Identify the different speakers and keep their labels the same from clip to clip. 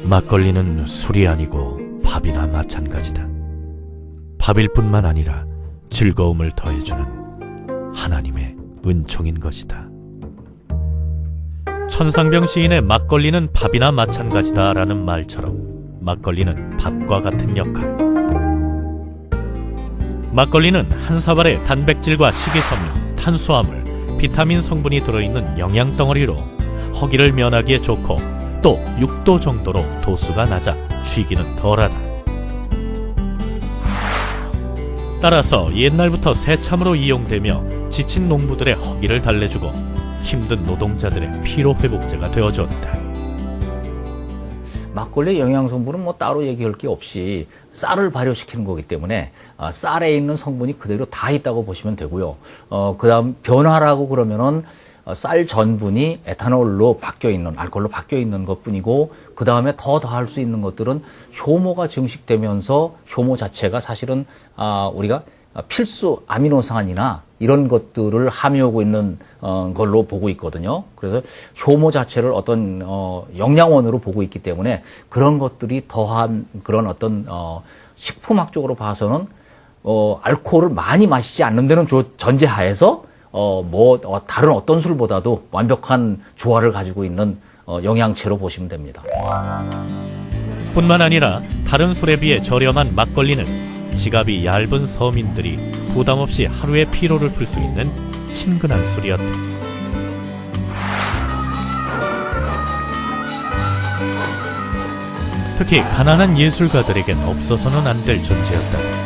Speaker 1: 막걸리는 술이 아니고 밥이나 마찬가지다. 밥일 뿐만 아니라 즐거움을 더해주는 하나님의 은총인 것이다. 천상병 시인의 막걸리는 밥이나 마찬가지다라는 말처럼 막걸리는 밥과 같은 역할. 막걸리는 한 사발의 단백질과 식이섬유, 탄수화물, 비타민 성분이 들어있는 영양덩어리로 허기를 면하기에 좋고 또 6도 정도로 도수가 낮아 취기는 덜하다. 따라서 옛날부터 새참으로 이용되며 지친 농부들의 허기를 달래주고 힘든 노동자들의 피로회복제가 되어줬다.
Speaker 2: 막걸리의 영양성분은 뭐 따로 얘기할 게 없이 쌀을 발효시키는 거기 때문에 쌀에 있는 성분이 그대로 다 있다고 보시면 되고요. 그 다음 변화라고 그러면은 쌀 전분이 에탄올로 바뀌어 있는, 알코올로 바뀌어 있는 것 뿐이고, 그 다음에 더 더할 수 있는 것들은 효모가 증식되면서 효모 자체가 사실은 우리가 필수 아미노산이나 이런 것들을 함유하고 있는 걸로 보고 있거든요. 그래서 효모 자체를 어떤 영양원으로 보고 있기 때문에 그런 것들이 더한 그런 어떤 식품학적으로 봐서는 알코올을 많이 마시지 않는 데는 전제하에서 다른 어떤 술보다도 완벽한 조화를 가지고 있는 영양체로 보시면 됩니다.
Speaker 1: 뿐만 아니라 다른 술에 비해 저렴한 막걸리는 지갑이 얇은 서민들이 부담없이 하루의 피로를 풀 수 있는 친근한 술이었다. 특히 가난한 예술가들에겐 없어서는 안 될 존재였다.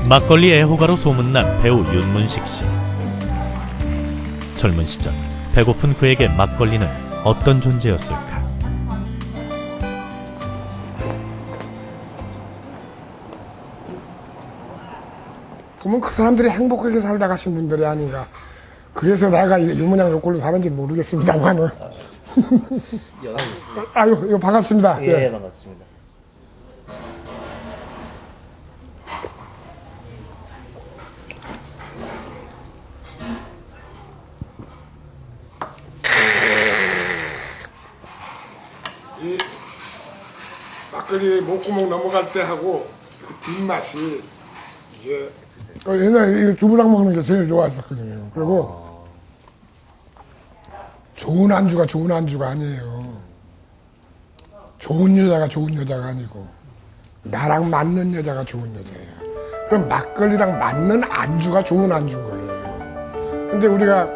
Speaker 1: 막걸리 애호가로 소문난 배우 윤문식 씨. 젊은 시절 배고픈 그에게 막걸리는 어떤 존재였을까?
Speaker 3: 보면 그 사람들이 행복하게 살다 가신 분들이 아닌가. 그래서 내가 이 모양 요꼴로 사는지 모르겠습니다만은. 아유, 이거 반갑습니다.
Speaker 4: 예, 반갑습니다.
Speaker 3: 이 막걸리 목구멍 넘어갈 때 하고 그 뒷맛이 이게 옛날에 두부랑 먹는 게 제일 좋아했었거든요. 그리고 좋은 안주가 좋은 안주가 아니에요. 좋은 여자가 좋은 여자가 아니고 나랑 맞는 여자가 좋은 여자예요. 그럼 막걸리랑 맞는 안주가 좋은 안주인 거예요. 근데 우리가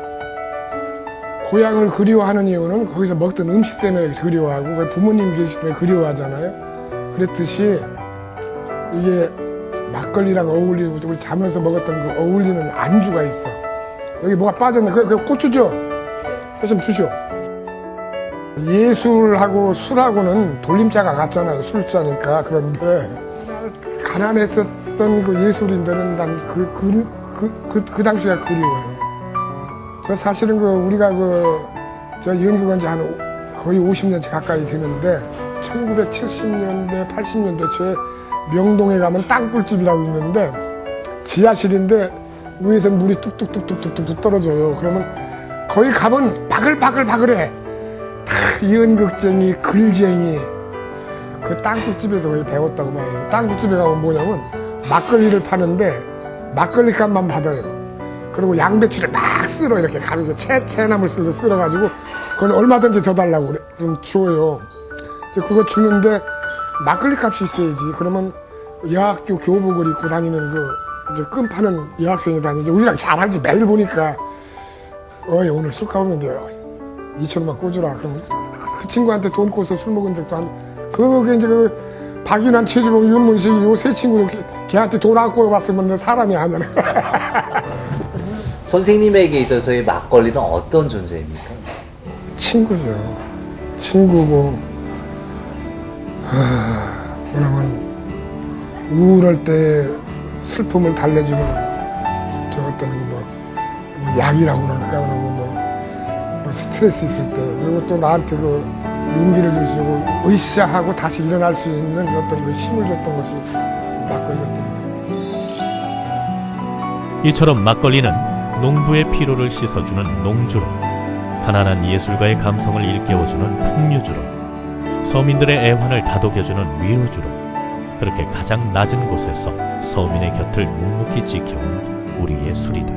Speaker 3: 고향을 그리워하는 이유는 거기서 먹던 음식 때문에 그리워하고 부모님 계실 때 그리워하잖아요. 그랬듯이 이게 막걸리랑 어울리고 우리 자면서 먹었던 그 어울리는 안주가 있어. 여기 뭐가 빠졌네. 그 고추죠? 그거 좀 주시오. 예술하고 술하고는 돌림자가 같잖아요. 술자니까. 그런데 가난했었던 그 예술인들은 난 그 당시가 그리워요. 저 사실은 우리가 저 연구한 지 한 거의 50년째 가까이 되는데 1970년대, 80년대 초에 명동에 가면 땅굴집이라고 있는데 지하실인데 위에서 물이 뚝뚝뚝뚝뚝뚝 떨어져요. 그러면 거기 가면 바글바글바글해. 다 연극쟁이, 글쟁이 그 땅굴집에서 거기 배웠다고 말해요. 땅굴집에 가면 뭐냐면 막걸리를 파는데 막걸리 값만 받아요. 그리고 양배추를 막 쓸어 이렇게 가루로 채나물 쓸어가지고 그건 얼마든지 더 달라고 그래. 좀 줘요. 그거 주는데 막걸리 값이 있어야지. 그러면 여학교 교복을 입고 다니는 이제 끈 파는 여학생이 다니지. 우리랑 잘 알지. 매일 보니까 오늘 술값 오는데 2,000원만 꽂으라. 그럼 그 친구한테 돈 꿔서 술 먹은 적도 그게 이제 박윤환, 최주봉, 윤문식 요 세 친구는 걔한테 돈 안 꿔봤으면 사람이 아니야.
Speaker 4: 선생님에게 있어서의 막걸리는 어떤 존재입니까?
Speaker 3: 친구죠. 친구고 뭐냐면 우울할 때 슬픔을 달래주는 저 어떤 뭐 약이라고 그럴까. 그러고 뭐 스트레스 있을 때 그리고 또 나한테 용기를 주시고 으쌰하고 다시 일어날 수 있는 어떤 힘을 줬던 것이 막걸리였던 거예요.
Speaker 1: 이처럼 막걸리는 농부의 피로를 씻어주는 농주로 가난한 예술가의 감성을 일깨워주는 풍류주로, 서민들의 애환을 다독여주는 위로주로, 그렇게 가장 낮은 곳에서 서민의 곁을 묵묵히 지켜온 우리의 술이다.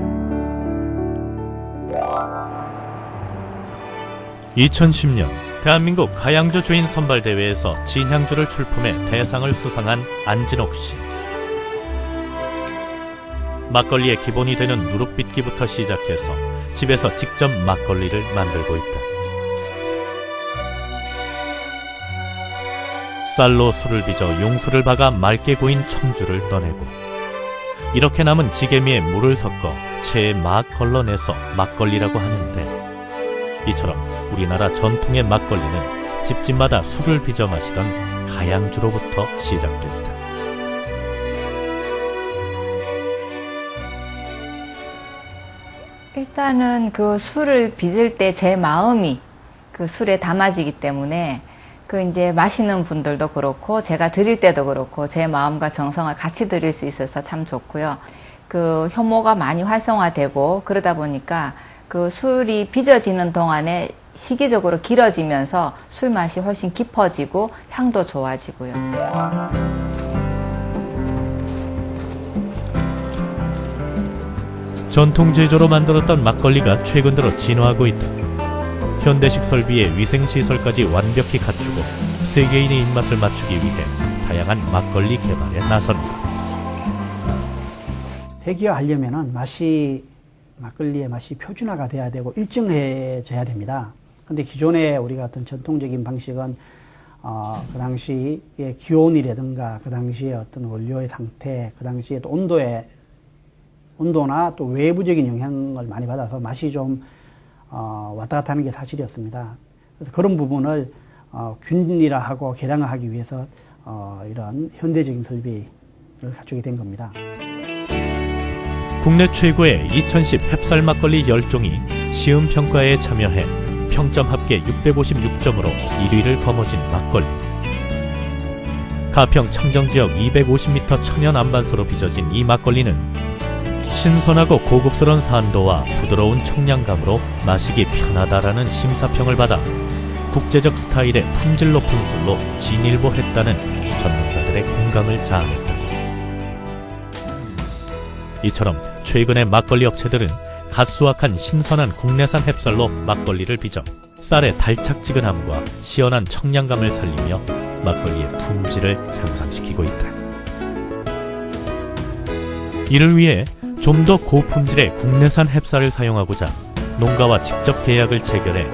Speaker 1: 2010년 대한민국 가양주 주인 선발대회에서 진향주를 출품해 대상을 수상한 안진옥 씨. 막걸리의 기본이 되는 누룩빚기부터 시작해서 집에서 직접 막걸리를 만들고 있다. 쌀로 술을 빚어 용수를 박아 맑게 고인 청주를 떠내고 이렇게 남은 지게미에 물을 섞어 체에 막 걸러내서 막걸리라고 하는데, 이처럼 우리나라 전통의 막걸리는 집집마다 술을 빚어 마시던 가양주로부터 시작됐다.
Speaker 5: 일단은 그 술을 빚을 때 제 마음이 그 술에 담아지기 때문에 그 이제 마시는 분들도 그렇고 제가 드릴 때도 그렇고 제 마음과 정성을 같이 드릴 수 있어서 참 좋고요. 그 효모가 많이 활성화되고 그러다 보니까 그 술이 빚어지는 동안에 시기적으로 길어지면서 술 맛이 훨씬 깊어지고 향도 좋아지고요.
Speaker 1: 전통 제조로 만들었던 막걸리가 최근 들어 진화하고 있다. 현대식 설비에 위생시설까지 완벽히 갖추고 세계인의 입맛을 맞추기 위해 다양한 막걸리 개발에 나선다.
Speaker 6: 세계화하려면은 막걸리의 맛이 표준화가 돼야 되고 일정해져야 됩니다. 근데 기존에 우리가 어떤 전통적인 방식은 그 당시의 기온이라든가 그 당시의 어떤 원료의 상태, 그 당시의 또 온도나 또 외부적인 영향을 많이 받아서 맛이 좀 왔다 갔다 하는 게 사실이었습니다. 그래서 그런 부분을 균일화하고 개량화하기 위해서 이런 현대적인 설비를 갖추게 된 겁니다.
Speaker 1: 국내 최고의 2010 햅쌀 막걸리 10종이 시음평가에 참여해 평점 합계 656점으로 1위를 거머쥔 막걸리. 가평 청정지역 250m 천연 안반수로 빚어진 이 막걸리는 신선하고 고급스러운 산도와 부드러운 청량감으로 마시기 편하다라는 심사평을 받아 국제적 스타일의 품질 높은 술로 진일보했다는 전문가들의 공감을 자아냈다. 이처럼 최근에 막걸리 업체들은 갓 수확한 신선한 국내산 햅쌀로 막걸리를 빚어 쌀의 달착지근함과 시원한 청량감을 살리며 막걸리의 품질을 향상시키고 있다. 이를 위해 좀 더 고품질의 국내산 햅쌀을 사용하고자 농가와 직접 계약을 체결해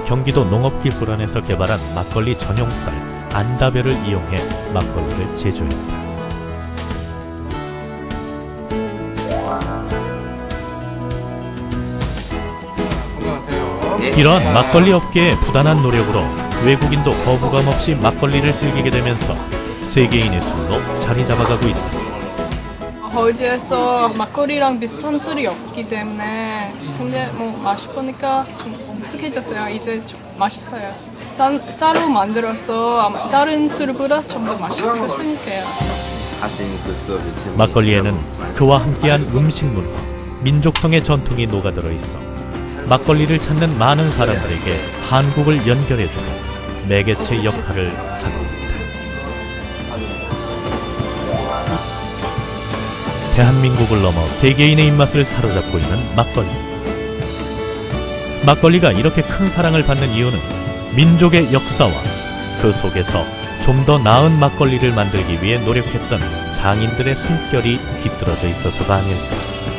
Speaker 1: 경기도 농업기술원에서 개발한 막걸리 전용쌀 안다별을 이용해 막걸리를 제조했다. 이러한 막걸리 업계의 부단한 노력으로 외국인도 거부감 없이 막걸리를 즐기게 되면서 세계인의 술로 자리 잡아가고 있다.
Speaker 7: 거제에서 막걸리랑 비슷한 술이 없기 때문에 근데 뭐 맛있으니까 좀 익숙해졌어요. 이제 좀 맛있어요. 쌀로 만들어서 아마 다른 술보다 좀 더 맛있을 생각해요.
Speaker 1: 막걸리에는 그와 함께한 음식 문화, 민족성의 전통이 녹아들어 있어 막걸리를 찾는 많은 사람들에게 한국을 연결해주고 매개체 역할을 하고 있다. 대한민국을 넘어 세계인의 입맛을 사로잡고 있는 막걸리. 막걸리가 이렇게 큰 사랑을 받는 이유는 민족의 역사와 그 속에서 좀 더 나은 막걸리를 만들기 위해 노력했던 장인들의 숨결이 깃들어져 있어서가 아닐까.